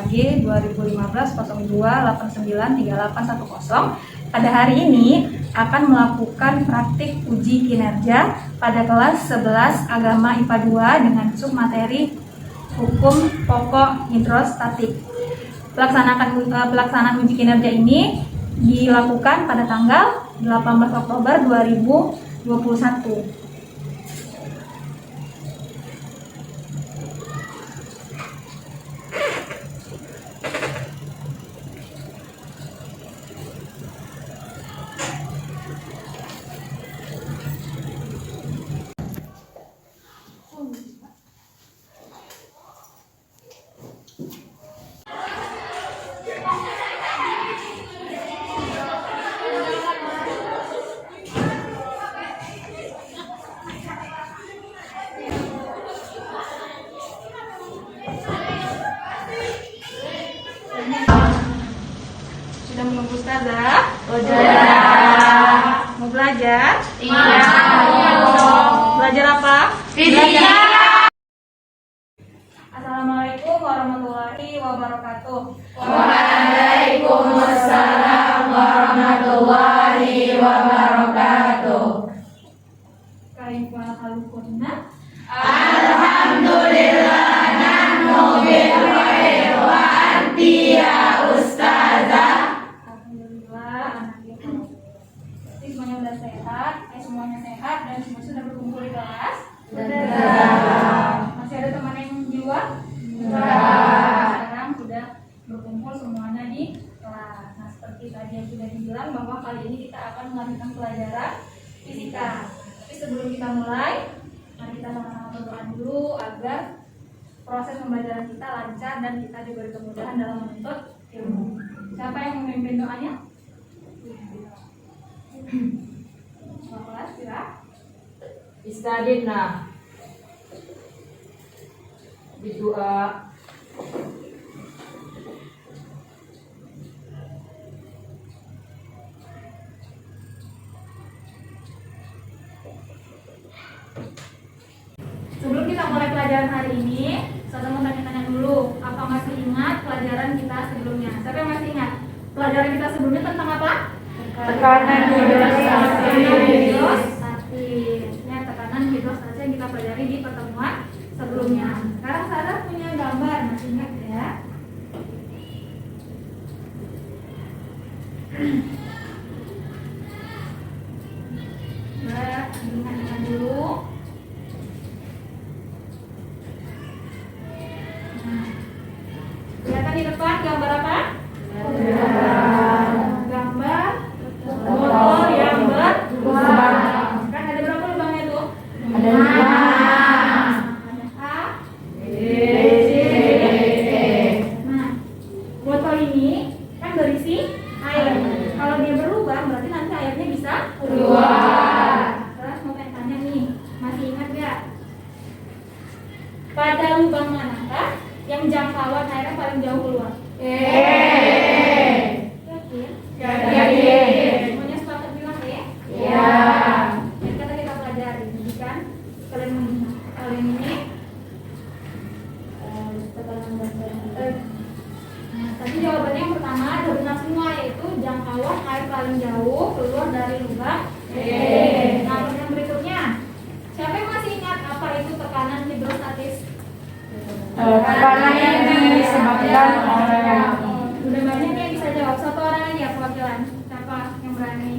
AG 2015-02-893810 pada hari ini akan melakukan praktik uji kinerja pada kelas 11 Agama IPA 2 dengan submateri Hukum Pokok Hidrostatik. Pelaksanaan uji kinerja ini dilakukan pada tanggal 18 Oktober 2021. Sudah menunggu Ustazah? Sudah. Mau belajar? Iya. Belajar apa? Fisika. Assalamualaikum warahmatullahi wabarakatuh. Waalaikumsalam warahmatullahi wabarakatuh. Kaifa halukunna? Alhamdulillah nahnu bil khair wa anti ya ustazah. Alhamdulillah anaknya kalau jadi semuanya udah sehat, semuanya sehat dan semua sudah berkumpul di kelas. Masih ada teman yang di luar? Sekarang sudah berkumpul semuanya di kelas. Nah, seperti tadi yang sudah dibilang bahwa kali ini kita akan melanjutkan pelajaran fisika. Tapi sebelum kita mulai, mari kita sama-sama berdoa dulu agar proses pembelajaran kita lancar dan kita diberi kemudahan dalam menuntut ilmu. Siapa yang memimpin doanya? Kelas kira? Istadina berdoa. Sebelum kita mulai pelajaran hari ini, saya mau tanya-tanya dulu, apa masih ingat pelajaran kita sebelumnya? Siapa yang masih ingat? Pelajaran kita sebelumnya tentang apa? Tekanan Hidrostatik. Ya, tekanan hidrostatik yang kita pelajari di pertemuan sebelumnya. Sekarang Sarah punya gambar, masih ingat ya? Nah, ingat-ingat dulu. Nah, kelihatan di depan gambar apa? Gambar motor yang berlubang. Kan ada berapa lubangnya tuh? Ada 5. Ada A, B, C, D. Nah, botol ini kan berisi air. Kalau dia berlubang, berarti nanti airnya bisa Keluar. Terus mau tanya nih, masih ingat gak? Pada lubang manakah yang jangkauan airnya paling jauh keluar? Yakin? Yakin. Semuanya sepakat bilang ya? Ya. Yang kata kita pelajari, jadi kan kalian ini Nah, tadi jawabannya yang pertama ada benar semua, yaitu jangkauan air paling jauh keluar dari lubang. Nah, yang berikutnya, siapa yang masih ingat apa itu tekanan hidrostatis? Tekanan yang disebabkan oleh Udah banyak yang bisa jawab. Satu orang aja perwakilan. Siapa yang berani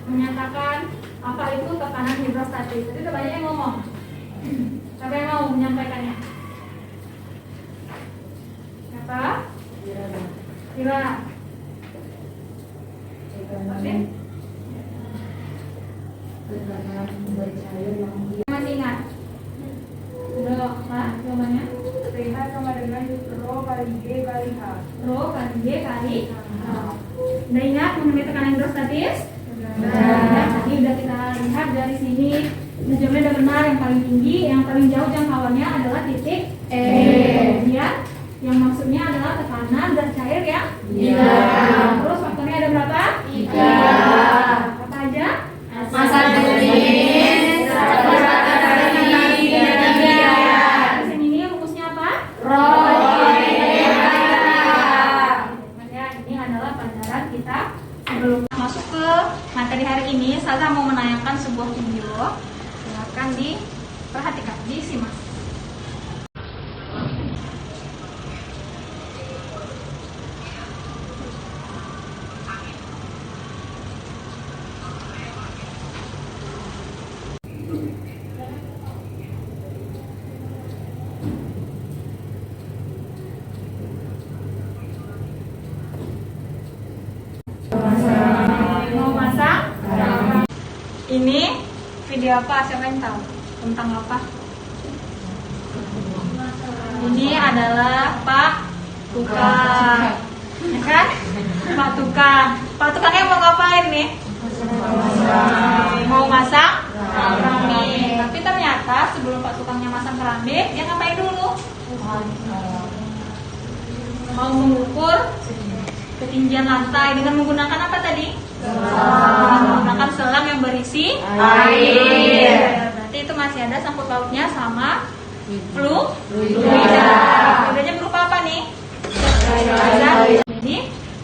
menyatakan apa itu tekanan hidrostatis? Jadi udah banyak yang ngomong. Siapa yang mau menyampaikannya? Siapa? Kira. Masih ingat? Udah, Pak, jawabannya? pH sama dengan rho kali G kali H. Rho kali G kali H. Udah ingat mengenai tekanan hidrostatis? Udah. Tadi udah kita lihat dari sini. Jawabannya udah benar, yang paling tinggi, yang paling jauh jangkauannya adalah titik E. Kemudian yang maksudnya adalah tekanan dan cair ya? Iya. Terus faktornya ada berapa? 3. Apa aja? Masa tulis, Terus yang ini rumusnya apa? rho Ustazah mau menayangkan sebuah video. Silakan diperhatikan, disimak. Mau masak? Ini video apa? Siapa yang tahu? Tentang apa? Ini adalah Pak Tukang, ya kan? Pak Tukang. Pak Tukangnya mau ngapain nih? Mau masak keramik. Tapi ternyata sebelum Pak Tukangnya masang keramik, dia ngapain dulu? Mau mengukur ketinggian lantai dengan menggunakan apa tadi? Menggunakan selang yang berisi air. Berarti itu masih ada sangkut pautnya sama fluida. Fluidanya berupa apa nih? Jadi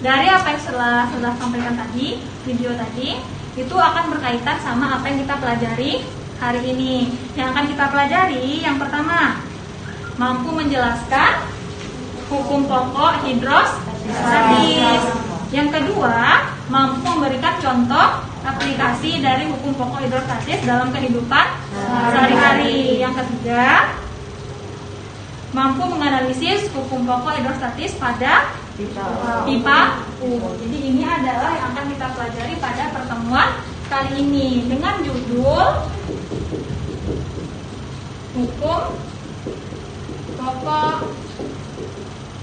dari apa yang setelah sampaikan tadi, video tadi, itu akan berkaitan sama apa yang kita pelajari hari ini. Yang akan kita pelajari yang pertama, mampu menjelaskan hukum pokok hidrostatis. Yang kedua, mampu memberikan contoh aplikasi dari hukum pokok hidrostatis dalam kehidupan sehari-hari. Yang ketiga, mampu menganalisis hukum pokok hidrostatis pada pipa U. Jadi ini adalah yang akan kita pelajari pada pertemuan kali ini dengan judul hukum pokok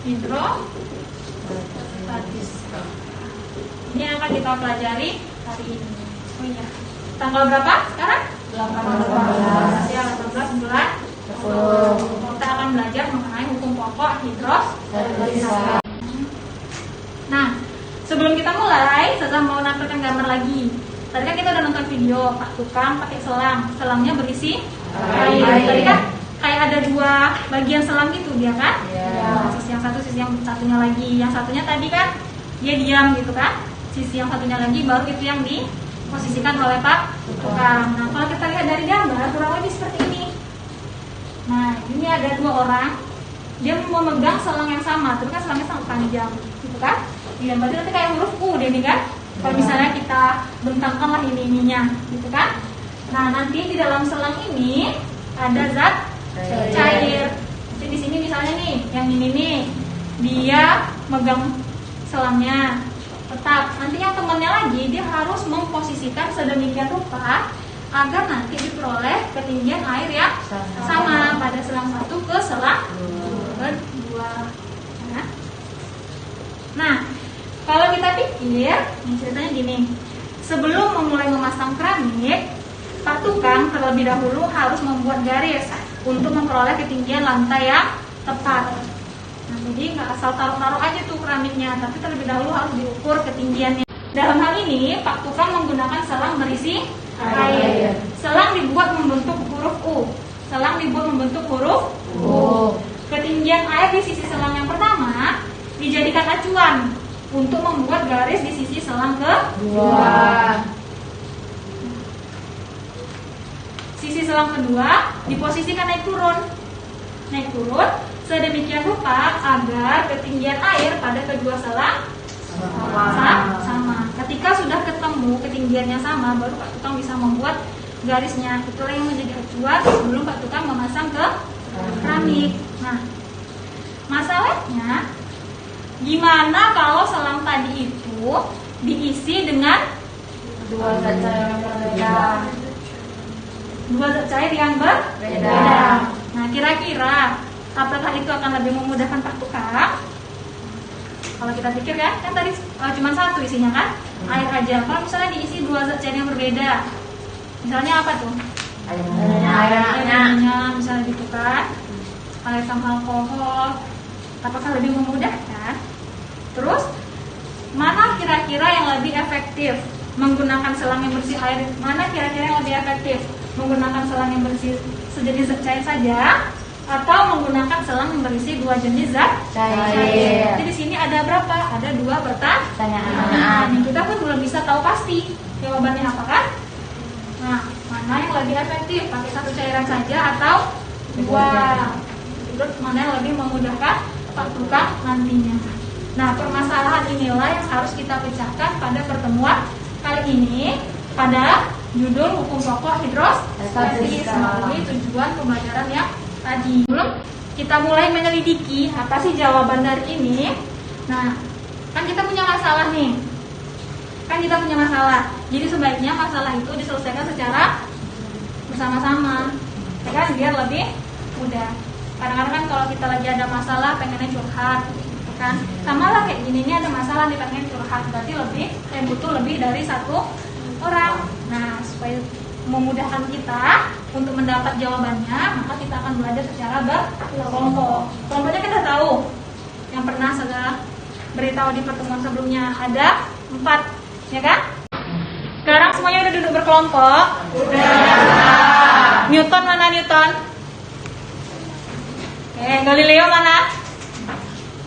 hidrostatis. Ini yang akan kita pelajari hari ini. Oh iya. Tanggal berapa sekarang? 18. Ya, 18 bulan 10. Kita akan belajar mengenai hukum pokok hidrostatis. Nah, sebelum kita mulai, saya mau nampilkan gambar lagi. Tadi kan kita udah nonton video Pak Tukang pakai selang. Selangnya berisi air. Tadi kan kayak ada dua bagian selang gitu dia kan? Sisi yang satu, sisi yang satunya lagi. Yang satunya tadi kan dia diam gitu kan? Sisi yang satunya lagi baru itu yang diposisikan oleh Pak Tukang. Nah, kalau kita lihat dari gambar kurang lebih seperti ini. Nah, ini ada dua orang. Dia mau memegang selang yang sama, tapi kan selangnya sangat panjang, gitu kan? Iya, berarti nanti kayak huruf U deh nih kan? Kalau misalnya kita bentangkan lah ininya, gitu kan? Nah, nanti di dalam selang ini ada zat cair. Jadi di sini misalnya nih, yang ini nih, dia megang selangnya. Tetap, nanti yang temannya lagi dia harus memposisikan sedemikian rupa agar nanti diperoleh ketinggian air yang sama pada selang satu ke selang kedua. Nah, kalau kita pikir, ceritanya gini, sebelum memulai memasang keramik, Pak Tukang terlebih dahulu harus membuat garis untuk memperoleh ketinggian lantai yang tepat. Nah, jadi nggak asal taruh-taruh aja tuh keramiknya, tapi terlebih dahulu harus diukur ketinggiannya. Dalam hal ini, Pak Tukang menggunakan selang berisi air. Selang dibuat membentuk huruf U. Selang dibuat membentuk huruf U. Ketinggian air di sisi selang yang pertama dijadikan acuan untuk membuat garis di sisi selang kedua. Sisi selang kedua diposisikan naik turun sedemikian rupa agar ketinggian air pada kedua selang sama. Ketika sudah ketemu ketinggiannya sama, baru Pak Tukang bisa membuat garisnya. Itulah yang menjadi acuan sebelum Pak Tukang memasang ke keramik. Nah, masalahnya gimana kalau selang tadi itu diisi dengan Dua zat cair yang berbeda. dua zat cair yang berbeda. Nah, kira-kira apakah itu akan lebih memudahkan Pak Tukang? Kalau kita pikir kan tadi cuma satu isinya kan, air aja. Kalau misalnya diisi dua zat cair yang berbeda, misalnya apa tuh? Airnya misalnya gitu kan, air sama alkohol, apakah lebih memudahkan? Terus mana kira-kira yang lebih efektif menggunakan selang yang bersih air? Mana kira-kira yang lebih efektif menggunakan selang yang bersih sejenis zat cair saja, atau menggunakan selang yang berisi dua jenis zat cair? Jadi di sini ada berapa? Ada dua pertanyaan. Kita pun belum bisa tahu pasti jawabannya apa kan? Nah, mana yang lebih efektif? Pakai satu cairan saja atau dua? Terus mana yang lebih memudahkan tukang nantinya? Nah, permasalahan inilah yang harus kita pecahkan pada pertemuan kali ini pada judul hukum pokok hidrostatis melalui tujuan pembelajaran yang tadi. Sebelum kita mulai menyelidiki apa sih jawaban dari ini, nah kan kita punya masalah nih. Jadi sebaiknya masalah itu diselesaikan secara bersama-sama, ya kan, biar lebih mudah. Kadang-kadang kan kalau kita lagi ada masalah pengennya curhat, ya kan, sama lah kayak gini, ini ada masalah nih pengen curhat, berarti butuh lebih dari satu orang. Nah, supaya memudahkan kita untuk mendapat jawabannya, maka kita akan belajar secara berkelompok. Kelompoknya kita tahu, yang pernah saya beritahu di pertemuan sebelumnya ada 4, ya kan? Sekarang semuanya udah duduk berkelompok. Udah. Newton mana Newton? Galileo mana?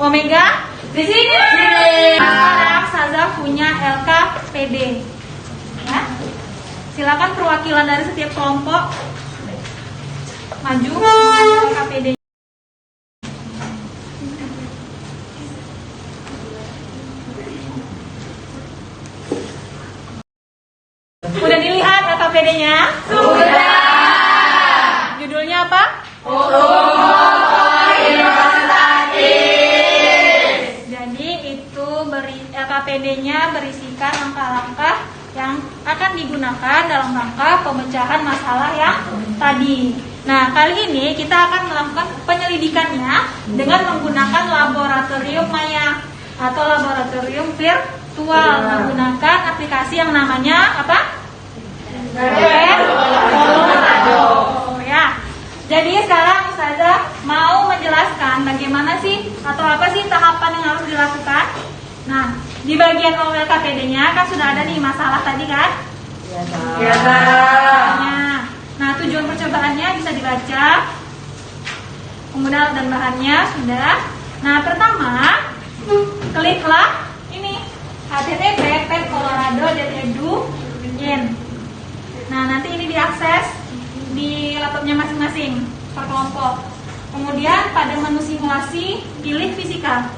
Omega di sini. Sekarang Saza punya LKPD. Ya. Silakan perwakilan dari setiap kelompok maju dengan LKPD. Udah dilihat LKPD-nya? Sudah. Judulnya apa? Jadi itu LKPD-nya berisikan langkah-langkah yang akan digunakan dalam rangka pemecahan masalah yang tadi. Nah, kali ini kita akan melakukan penyelidikannya dengan menggunakan laboratorium maya atau laboratorium virtual, menggunakan aplikasi yang namanya apa? Ya. Jadi sekarang Ustazah mau menjelaskan bagaimana sih atau apa sih tahapan yang harus dilakukan. Nah, di bagian LKPD-nya kan sudah ada nih masalah tadi kan? Iya. Nah, tujuan percobaannya bisa dibaca. Kemudian dan bahannya sudah. Nah, pertama kliklah ini http://pet.colorado.edu/in. Nah, nanti ini diakses di laptopnya masing-masing per kelompok. Kemudian pada menu simulasi pilih fisika.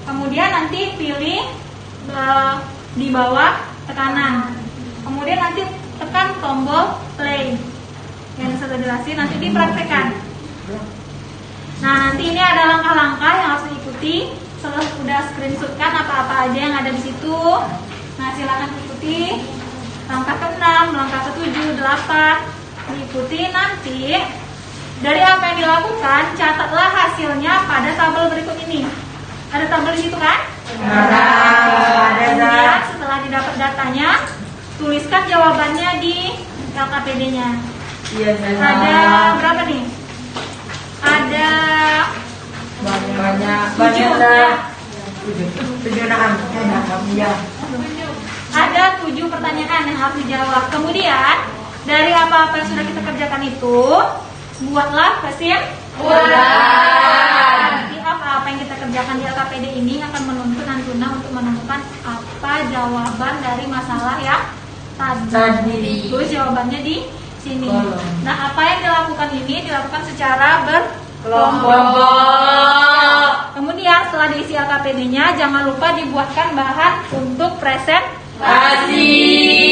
Kemudian nanti pilih di bawah tekanan. Kemudian nanti tekan tombol play. Yang saya jelasin nanti dipraktekkan. Nah, nanti ini ada langkah-langkah yang harus diikuti. Setelah sudah screenshotkan apa-apa aja yang ada di situ. Nah, silakan ikuti. Langkah ke-6, langkah ke-7, 8. Diikuti nanti. Dari apa yang dilakukan, catatlah hasilnya pada tabel berikut ini. Ada tabel di situ kan? Kemudian setelah didapat datanya, tuliskan jawabannya di LKPD-nya. Ada berapa nih? Ada banyak. 7. Ada 7 pertanyaan yang harus dijawab. Kemudian dari apa-apa yang sudah kita kerjakan itu, buatlah kesimpulan. Nanti apa-apa yang kita kerjakan di LKPD ini akan menuntut Antuna untuk menemukan apa jawaban dari masalah yang tadi. Terus jawabannya di sini. Nah, apa yang dilakukan ini dilakukan secara berkelompok. Kemudian setelah diisi LKPD-nya, jangan lupa dibuatkan bahan untuk presentasi.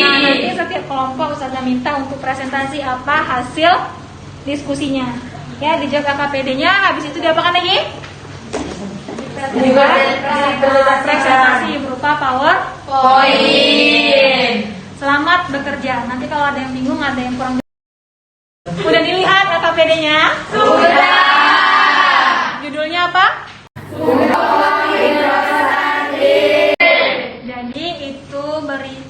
Nah, nanti setiap kelompok Ustazah minta untuk presentasi apa hasil diskusinya. Ya, dijawab LKPD-nya, habis itu diapakan lagi? Presentasi berupa PowerPoint. Selamat bekerja. Nanti kalau ada yang bingung, ada yang kurang. Udah dilihat LKPD-nya? Sudah. Judulnya apa? Jadi itu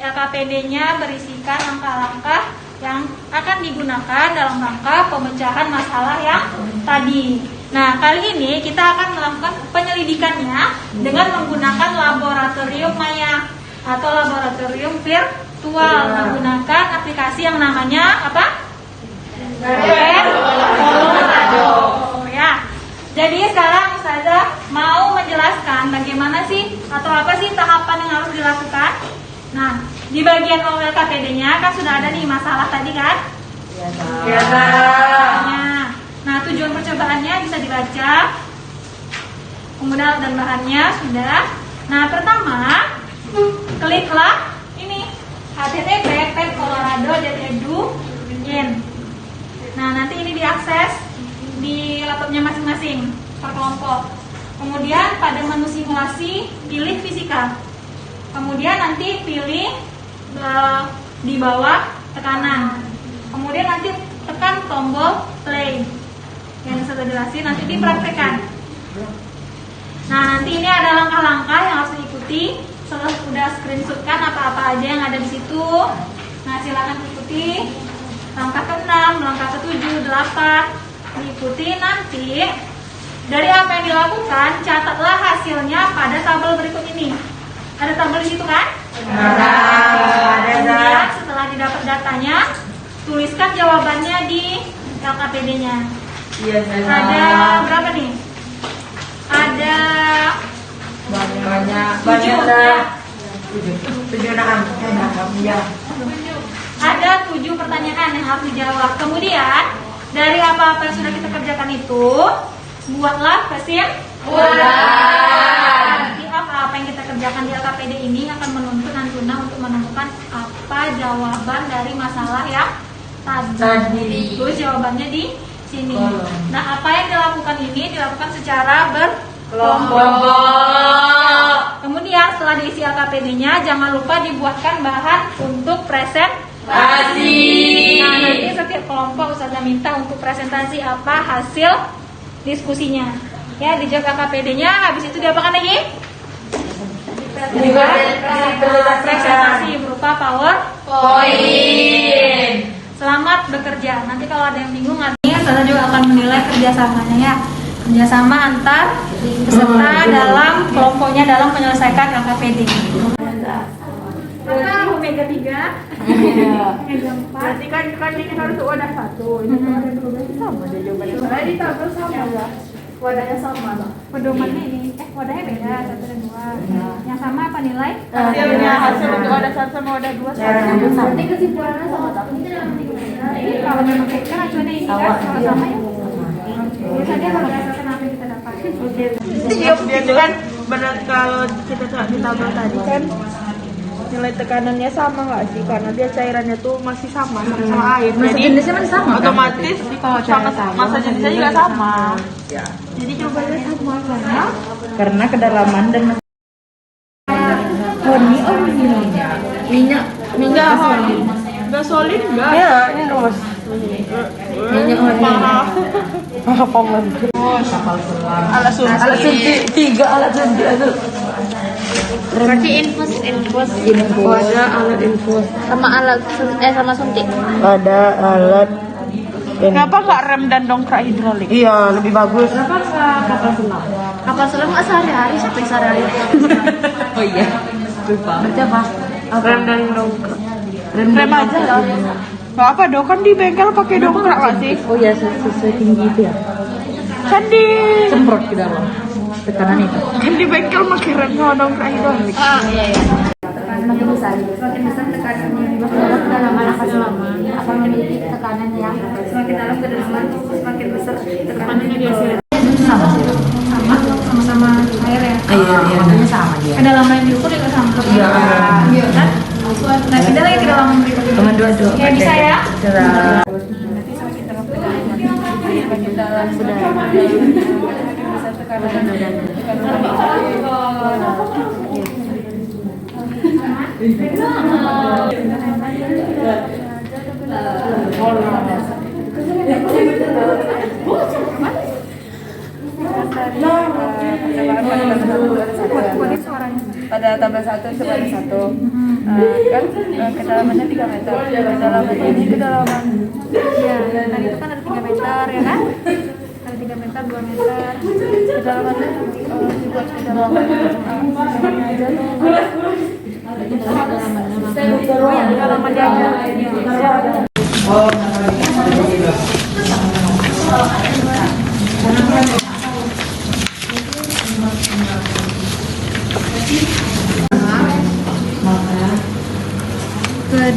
LKPD-nya berisikan langkah-langkah yang akan digunakan dalam rangka pemecahan masalah yang tadi. Nah, kali ini kita akan melakukan penyelidikannya dengan menggunakan laboratorium maya atau laboratorium virtual, menggunakan aplikasi yang namanya apa? Ya. Jadi sekarang Ustazah mau menjelaskan bagaimana sih atau apa sih tahapan yang harus dilakukan. Nah, di bagian LKPD-nya kan sudah ada nih masalah tadi kan? Iya. Nah, tujuan percobaannya bisa dibaca. Kemudian dan bahannya sudah. Nah, pertama, kliklah ini http://colorado.edu.in. Nah, nanti ini diakses di laptopnya masing-masing per kelompok. Kemudian pada menu simulasi pilih fisika. Kemudian nanti pilih di bawah tekanan. Kemudian nanti tekan tombol play. Yang sudah jelasin nanti dipraktekkan. Nah, nanti ini ada langkah-langkah yang harus diikuti. Setelah sudah screenshotkan apa-apa aja yang ada di situ. Nah, silakan ikuti. Langkah ke-6, langkah ke-7, 8. Diikuti nanti. Dari apa yang dilakukan, catatlah hasilnya pada tabel berikut ini. Ada tabel di situ kan? Kemudian setelah didapat datanya, tuliskan jawabannya di LKPD-nya. Ada berapa nih? Ada ada 7 pertanyaan yang harus dijawab. Kemudian dari apa-apa yang sudah kita kerjakan itu, buatlah kesimpulan. Nanti apa-apa yang kita kerjakan di LKPD ini akan menuntut Antuna untuk menemukan apa jawaban dari masalah yang tadi. Terus jawabannya di sini. Nah, apa yang dilakukan ini dilakukan secara berkelompok. Kemudian setelah diisi LKPD-nya, jangan lupa dibuatkan bahan untuk presentasi. Nah, nanti setiap kelompok Ustazah minta untuk presentasi apa hasil diskusinya. Ya, dijawab LKPD-nya, habis itu diapakan lagi? Presentasi berupa PowerPoint. Selamat bekerja. Nanti kalau ada yang bingung, nanti Ustazah juga akan menilai kerjasamanya ya. Kerjasama antar peserta dalam kelompoknya dalam menyelesaikan LKPD. Maka omega 3, omega 4. Berarti kan ini harus wadah 1. Ini wadah 12 sama deh jawabannya. Soalnya di tabel sama lah. Wadahnya sama lah. Pedomannya ini, wadahnya beda 1 dan 2. Yang sama apa nilai? Hasil untuk wadah 1 sama wadah 2 sama. Berarti kesimpulannya sama tapi Ini kalau memang kan acuannya ini kan sama ya. Biasanya kalau berdasarkan apa yang kita dapat. Dia kan benar kalau kita di tabel tadi kan nilai tekanannya sama nggak sih? Karena dia cairannya tuh masih sama air. masa Jadi jenisnya masih sama. otomatis masa jenisnya juga sama. Jadi jawabannya sama Karena kedalaman dan minyak gasolin enggak? Iya, terus minyak parah. Alat suntik 3 alat suntik itu. berarti infus ada alat infus sama sama suntik. Ada alat Kenapa nggak rem dan dongkrak hidrolik? iya lebih bagus. Kapal selam nggak sehari-hari sampai sehari-hari. Oh iya, lupa. Berarti apa? Rem dan dongkrak. Rem aja lah. Nggak apa dong, kan di bengkel pakai dongkrak nggak sih? Oh iya, sesuai tinggi itu ya. Kan di Semprot ke dalam tekanan itu. kan di bengkel pakai rem sama dongkrak hidrolik. Iya. Semakin besar tekanannya di bawah kedalaman akan selama akan memiliki tekanan yang semakin dalam kedalaman semakin besar tekanannya di hasil sama air ya. Iya, sama dia. Kedalaman yang diukur juga sama. Iya kan? Nah, kita lagi kedalaman berikutnya. Teman dua-dua. Ya bisa ya. Nanti semakin dalam kedalaman semakin dalam besar tekanan. Pada tabel 1 itu pada 1 kan kedalamannya 3 meter. Kedalaman ini kedalaman Iya, tadi itu kan ada 3 meter ya kan? Ada 3 meter, 2 meter. kedalamannya dibuat kedalaman aja tuh. Oh ya, kedalaman dia aja.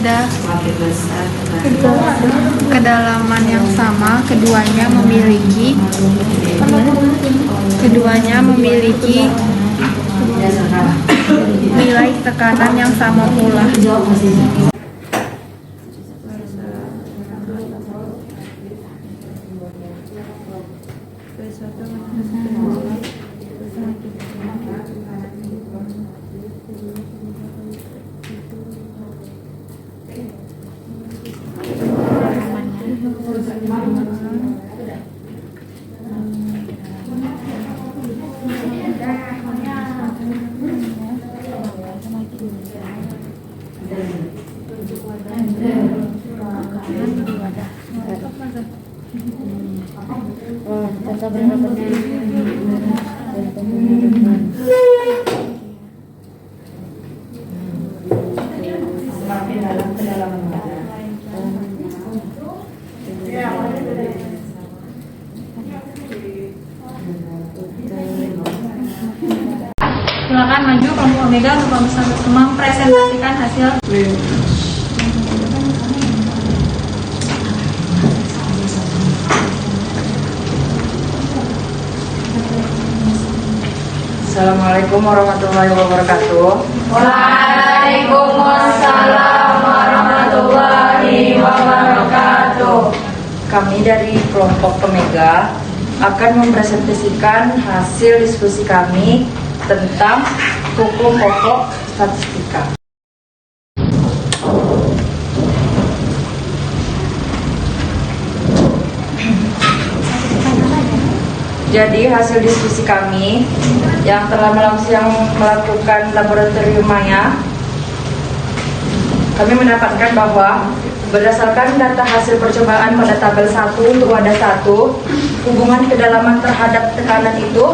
pada kedalaman yang sama, keduanya memiliki nilai tekanan yang sama pula. Silakan maju kelompok Omega untuk mempresentasikan hasil. Assalamualaikum warahmatullahi wabarakatuh. Waalaikumsalam warahmatullahi wabarakatuh. Kami dari kelompok Omega akan mempresentasikan hasil diskusi kami tentang hukum pokok statistika. Jadi hasil diskusi kami yang telah melakukan laboratorium maya, kami mendapatkan bahwa berdasarkan data hasil percobaan pada tabel 1 untuk wadah 1, hubungan kedalaman terhadap tekanan itu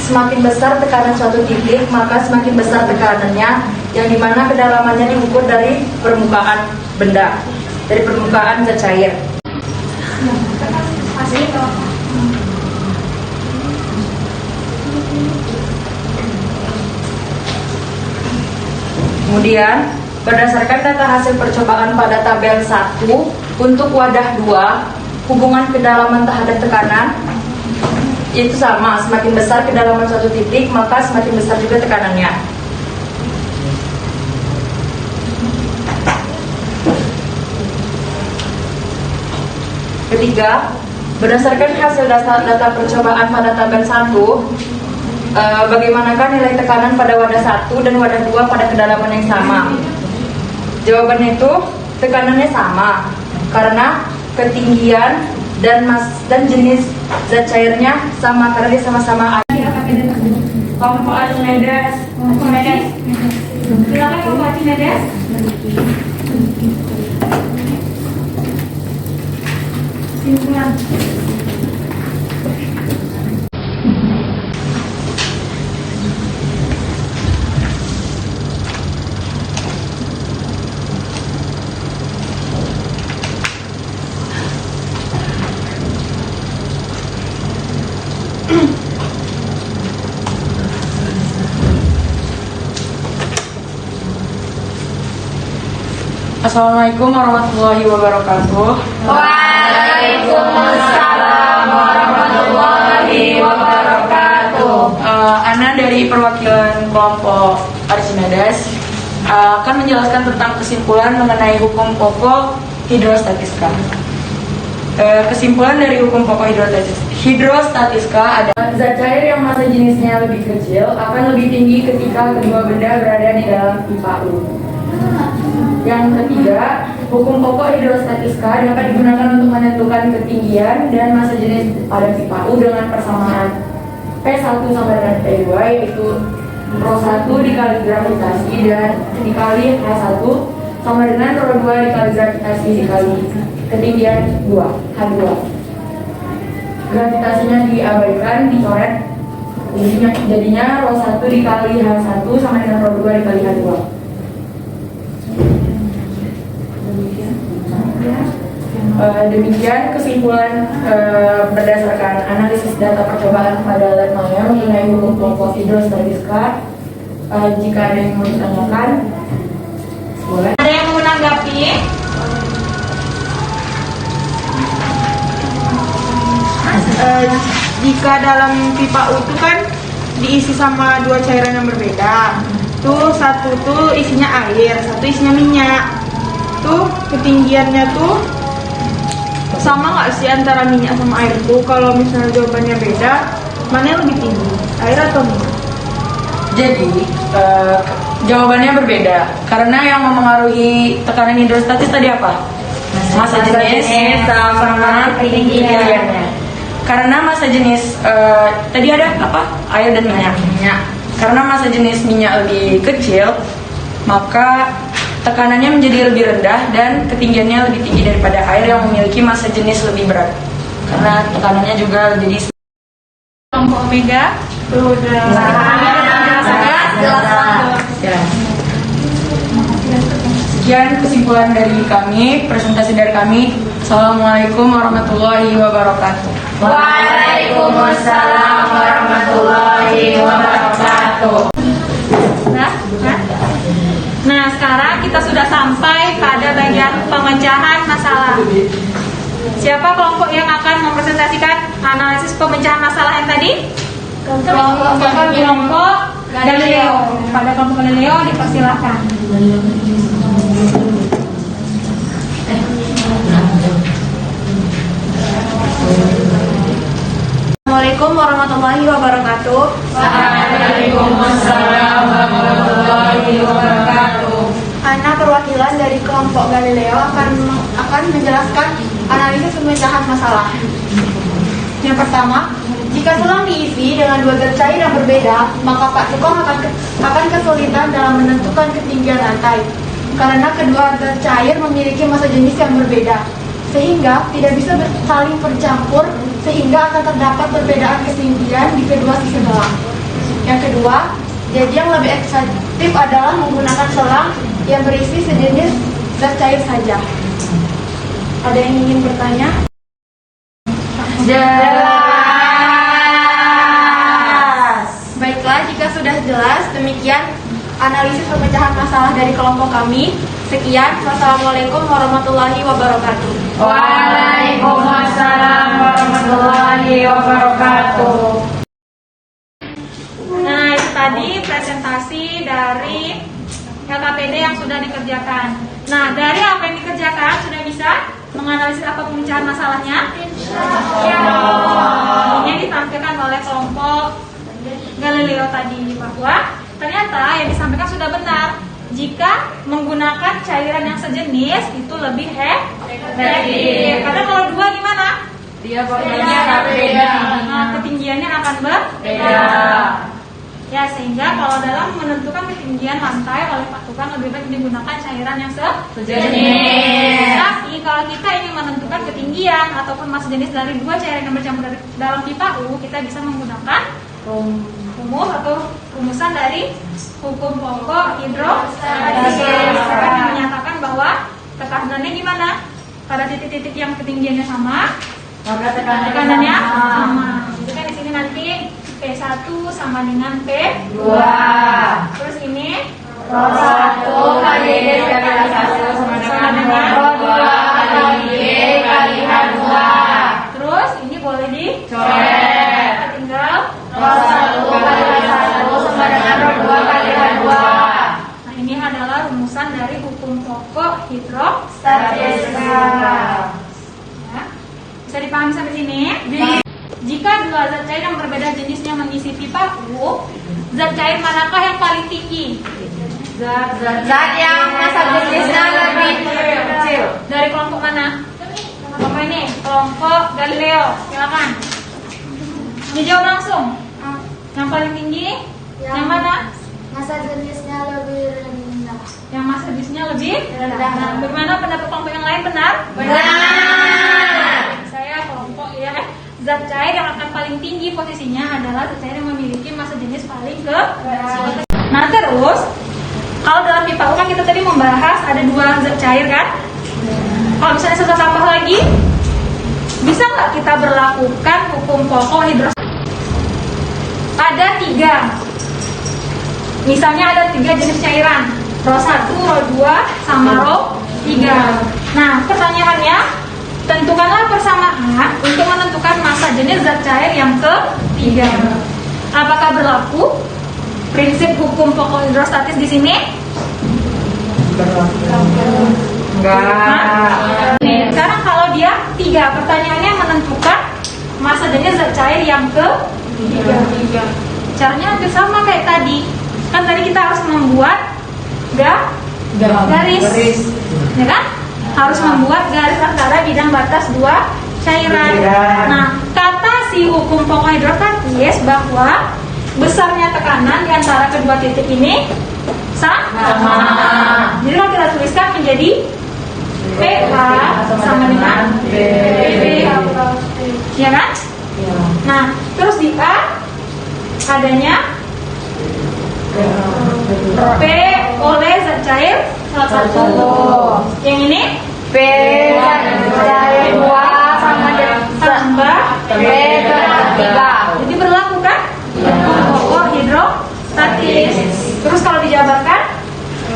semakin besar tekanan suatu titik, maka semakin besar tekanannya, yang dimana kedalamannya diukur dari permukaan benda, dari permukaan zat cair. Kemudian, berdasarkan data hasil percobaan pada tabel 1 untuk wadah 2, hubungan kedalaman terhadap tekanan itu sama, semakin besar kedalaman suatu titik, maka semakin besar juga tekanannya. Ketiga, berdasarkan hasil data percobaan pada tabel 1, bagaimanakah nilai tekanan pada wadah 1 dan wadah 2 pada kedalaman yang sama? Jawabannya itu tekanannya sama karena ketinggian dan jenis zat cairnya sama karena dia sama-sama ada. Kelompok Archimedes. Silakan kelompok Archimedes. Simpulan. Assalamualaikum warahmatullahi wabarakatuh. Waalaikumsalam warahmatullahi wabarakatuh. Ana dari perwakilan kelompok Archimedes akan menjelaskan tentang kesimpulan mengenai hukum pokok hidrostatika. Kesimpulan dari hukum pokok hidrostatika adalah zat cair yang massa jenisnya lebih kecil akan lebih tinggi ketika kedua benda berada di dalam pipa U. Yang ketiga, hukum pokok hidrostatika dapat digunakan untuk menentukan ketinggian dan massa jenis pada pipa U dengan persamaan P1 sama dengan P2, yaitu ρ1 dikali gravitasi dan dikali H1 sama dengan ρ2 dikali gravitasi dikali ketinggian 2, H2. Gravitasinya diabaikan, dicoret, jadinya ρ1 dikali H1 sama dengan ρ2 dikali H2. Demikian kesimpulan berdasarkan analisis data percobaan pada lab maya mengenai hukum pokok hidrostatika. Jika ada yang mau ditanyakan, boleh. Ada yang mau menanggapi lagi? Jika dalam pipa U itu kan diisi sama dua cairan yang berbeda. Tuh satu tuh isinya air, satu isinya minyak. Tuh ketinggiannya tuh sama nggak sih antara minyak sama air tuh? Kalau misalnya jawabannya beda, mana yang lebih tinggi, air atau minyak? Jadi jawabannya berbeda karena yang mempengaruhi tekanan hidrostatis tadi apa? Massa jenis sama ketinggiannya. Karena massa jenis tadi ada apa? Air dan minyak. Karena massa jenis minyak lebih kecil, maka tekanannya menjadi lebih rendah dan ketinggiannya lebih tinggi daripada air yang memiliki massa jenis lebih berat. Karena tekanannya juga jadi Kelompok omega. jelas. Sekian kesimpulan dari kami, presentasi dari kami. Assalamualaikum warahmatullahi wabarakatuh. Waalaikumsalam warahmatullahi wabarakatuh. Nah, sekarang kita sudah sampai pada bagian pemecahan masalah. Siapa kelompok yang akan mempresentasikan analisis pemecahan masalah yang tadi? Kelompok Galileo. Pada kelompok Galileo dipersilakan. Assalamualaikum warahmatullahi wabarakatuh. Waalaikumsalam warahmatullahi wabarakatuh. Ana perwakilan dari kelompok Galileo akan menjelaskan analisis pemecahan masalah. Yang pertama, jika selang diisi dengan dua zat cair yang berbeda, maka Pak Tukang akan kesulitan dalam menentukan ketinggian lantai. Karena kedua zat cair memiliki massa jenis yang berbeda, sehingga tidak bisa saling bercampur, sehingga akan terdapat perbedaan ketinggian di kedua sisi selang. Yang kedua, jadi yang lebih efektif adalah menggunakan selang yang berisi sejenis zat cair saja. Ada yang ingin bertanya? Jelas. Baiklah, jika sudah jelas, demikian analisis pemecahan masalah dari kelompok kami. Sekian, wassalamualaikum warahmatullahi wabarakatuh. Waalaikumsalam warahmatullahi wabarakatuh. Nah, itu tadi presentasi dari LKPD yang sudah dikerjakan. Nah, dari apa yang dikerjakan sudah bisa menganalisis apa pemecahan masalahnya? Ya. Ini ditampilkan oleh kelompok Galileo tadi bahwa ternyata yang disampaikan sudah benar. Jika menggunakan cairan yang sejenis itu lebih efektif. Karena kalau dua gimana? Dia warnanya beda. Nah, ketinggiannya akan berbeda. Ya, sehingga kalau dalam menentukan ketinggian lantai oleh Pak Tukang lebih baik digunakan cairan yang sejenis. Tapi kalau kita ingin menentukan ketinggian ataupun massa jenis dari dua cairan yang bercampur dari dalam pipa U, kita bisa menggunakan rumus atau rumusan dari hukum pokok hidrostatis yang menyatakan bahwa tekanannya gimana? Pada titik-titik yang ketinggiannya sama, tekanannya sama. Jadi kan di sini nanti P1 sama dengan P2. Terus ini Rho 1 kali D dikali H1 sama dengan Rho 2 kali D kali H2. Terus ini boleh Coret. tinggal Rho 1 kali H1 sama dengan Rho 2 kali H2. Nah, ini adalah rumusan dari hukum pokok Statistika. Ya. Bisa dipahami sampai sini? Jika dua zat cair yang berbeda jenisnya mengisi pipa U, zat cair manakah yang paling tinggi? Zat yang massa jenisnya lebih kecil. Dari kelompok mana? Kelompok ini, kelompok Galileo. Silakan. Dijawab langsung. Yang paling tinggi? Yang mana? Massa jenisnya lebih rendah. Yang massa jenisnya lebih rendah. Nah, bagaimana pendapat kelompok yang lain benar? Benar. Saya kelompok ya. Zat cair yang akan paling tinggi posisinya adalah zat cair yang memiliki massa jenis paling kecil. Nah, terus kalau dalam pipa U kan kita tadi membahas ada dua zat cair kan? Kalau misalnya sudah tambah lagi, bisa nggak kita berlakukan hukum pokok hidrostatis? Ada 3. Misalnya ada 3 jenis cairan, Rho 1, Rho 2, sama Rho Nah, pertanyaannya, tentukanlah persamaan untuk menentukan massa jenis zat cair yang ketiga. Apakah berlaku prinsip hukum pokok hidrostatis di sini? Enggak. Nih, sekarang kalau dia 3, pertanyaannya menentukan massa jenis zat cair yang ketiga. Caranya hampir sama kayak tadi. Kan tadi kita harus membuat garis, ya kan? Harus membuat garis antara bidang batas dua cairan. Nah, kata si hukum pokok hidrostatis bahwa besarnya tekanan di antara kedua titik ini sama. Jadi kalau kita tuliskan menjadi pH sama dengan PV, ya kan? Nah, terus di A adanya P oleh zat cair salah satu. Yang ini P cair 2 sama dengan tambah P ke 3. Jadi berlaku kan? Pokok hidrostatis. Terus kalau dijabarkan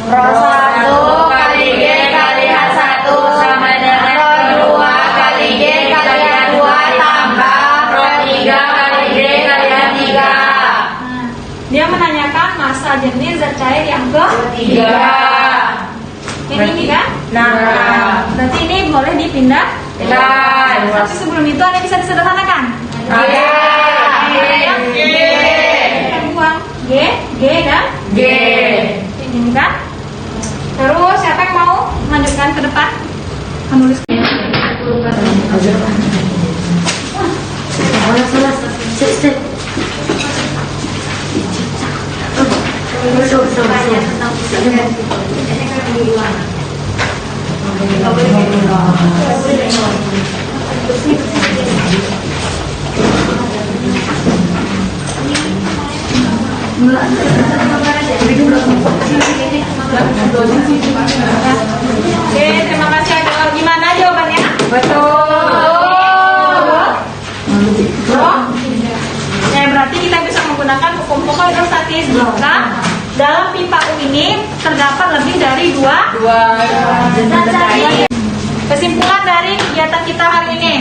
Rho 1 kali G kali H1 sama dengan Rho 2 kali G kali H2 tambah Rho 3 kali G kali H3. dia menanyakan massa jenis zat cair yang ketiga. Ini kan? Nah, Berarti ini boleh dipindah. Tapi sebelum itu ada yang bisa disederhanakan. Yang kita buang G dan G. ini kan? Terus siapa yang mau melanjutkan ke depan? Menulis. Oke, terima kasih. Gimana jawabannya? Ya, berarti kita bisa menggunakan hukum pokok hidrostatis jika dalam pipa U ini terdapat lebih dari dua zat cair. Kesimpulan dari kegiatan kita hari ini.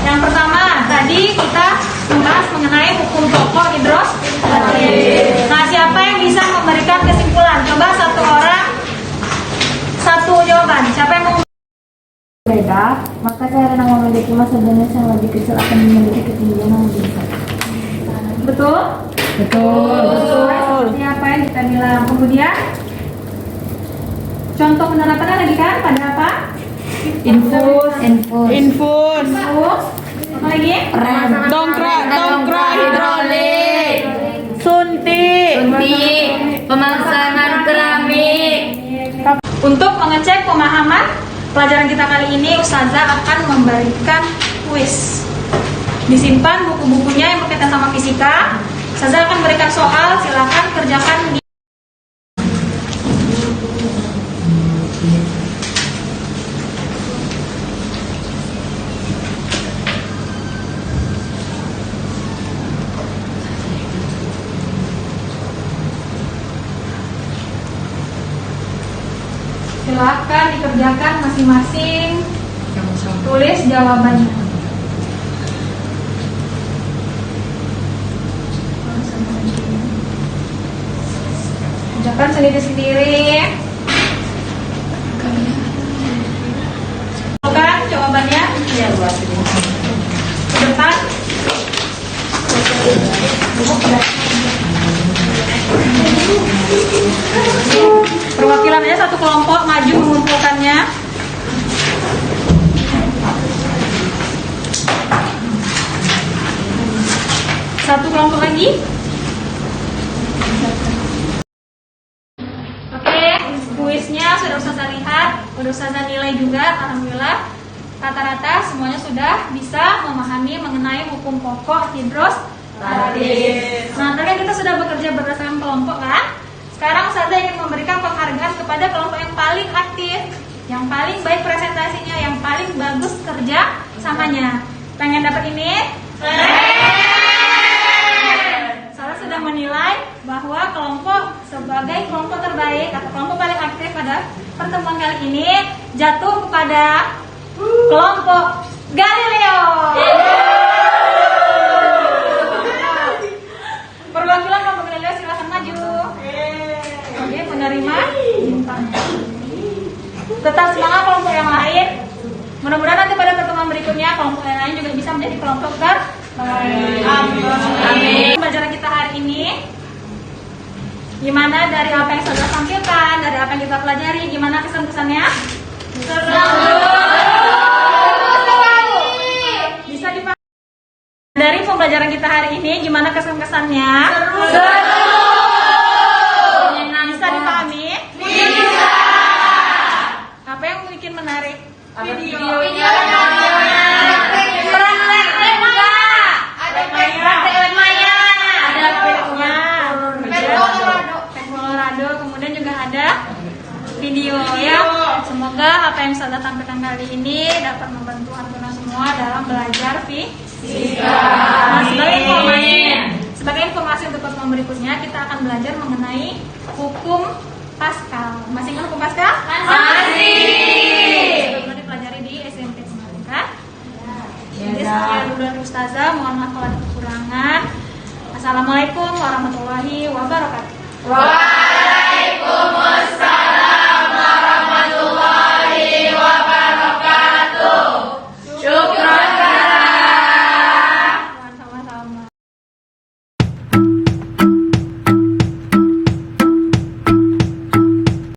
Yang pertama, tadi kita membahas mengenai hukum pokok hidrostatis. Nah, siapa yang bisa memberikan kesimpulan? Coba satu orang, satu jawaban. Siapa yang mau? Beda, maka cairan yang memiliki massa jenis yang lebih kecil akan memiliki ketinggian yang lebih besar. Betul? Seperti apa yang kita bilang. Kemudian contoh penerapannya lagi kan pada apa? Infus. Infus, Apa lagi? dongkrak hidrolik, suntik, Pemasangan keramik. Untuk mengecek pemahaman pelajaran kita kali ini, Ustazah akan memberikan kuis. Disimpan buku-bukunya yang berkaitan sama fisika. Ustazah akan berikan soal, silakan kerjakan di silakan dikerjakan masing-masing. Tulis jawabannya. Kerjakan sendiri-sendiri. Kan jawabannya? Iya, ke depan. Perwakilannya satu kelompok maju mengumpulkannya. Satu kelompok lagi. Oke, kuisnya sudah Ustazah lihat, sudah Ustazah nilai juga. Alhamdulillah, rata-rata semuanya sudah bisa memahami mengenai hukum pokok hidrostatis. Nah, tadi kita sudah bekerja berdasarkan kelompok kan? Sekarang Ustazah ingin memberikan penghargaan kepada kelompok yang paling aktif, yang paling baik presentasinya, yang paling bagus kerja samanya. Pengen dapat ini? Salah sudah sudah menilai bahwa kelompok sebagai kelompok terbaik atau kelompok paling aktif pada pertemuan kali ini jatuh kepada kelompok Galileo. Perwakilan kelompok Galileo silakan maju. Oke, menerima bintangnya. Tetap semangat kelompok yang lain. Mudah-mudahan nanti pada pertemuan berikutnya kelompok yang lain juga bisa menjadi kelompok terbaik. Amin. Pembelajaran kita hari ini, gimana dari apa yang saya sampaikan, dari apa yang kita pelajari, gimana kesan-kesannya? Seru. Bisa dipahami. Dari pembelajaran kita hari ini, gimana kesan-kesannya? Seru. Bisa dipahami? Bisa. Apa yang bikin menarik? Videonya. Peran lektek enggak? Ada praktek Maya. Ada filmnya. Tes Colorado. Kemudian juga ada video ya. Semoga apa yang saya tampilkan kali ini dapat membantu antum semua dalam belajar fisika. Nah, sebagai informasi untuk pertemuan berikutnya kita akan belajar mengenai hukum Pascal. Masih ingat hukum Pascal? Masih. Sudah dipelajari di SMP kemarin kan? Jadi sekian dulu dari Ustazah. Mohon maaf kalau ada kekurangan. Assalamualaikum warahmatullahi wabarakatuh.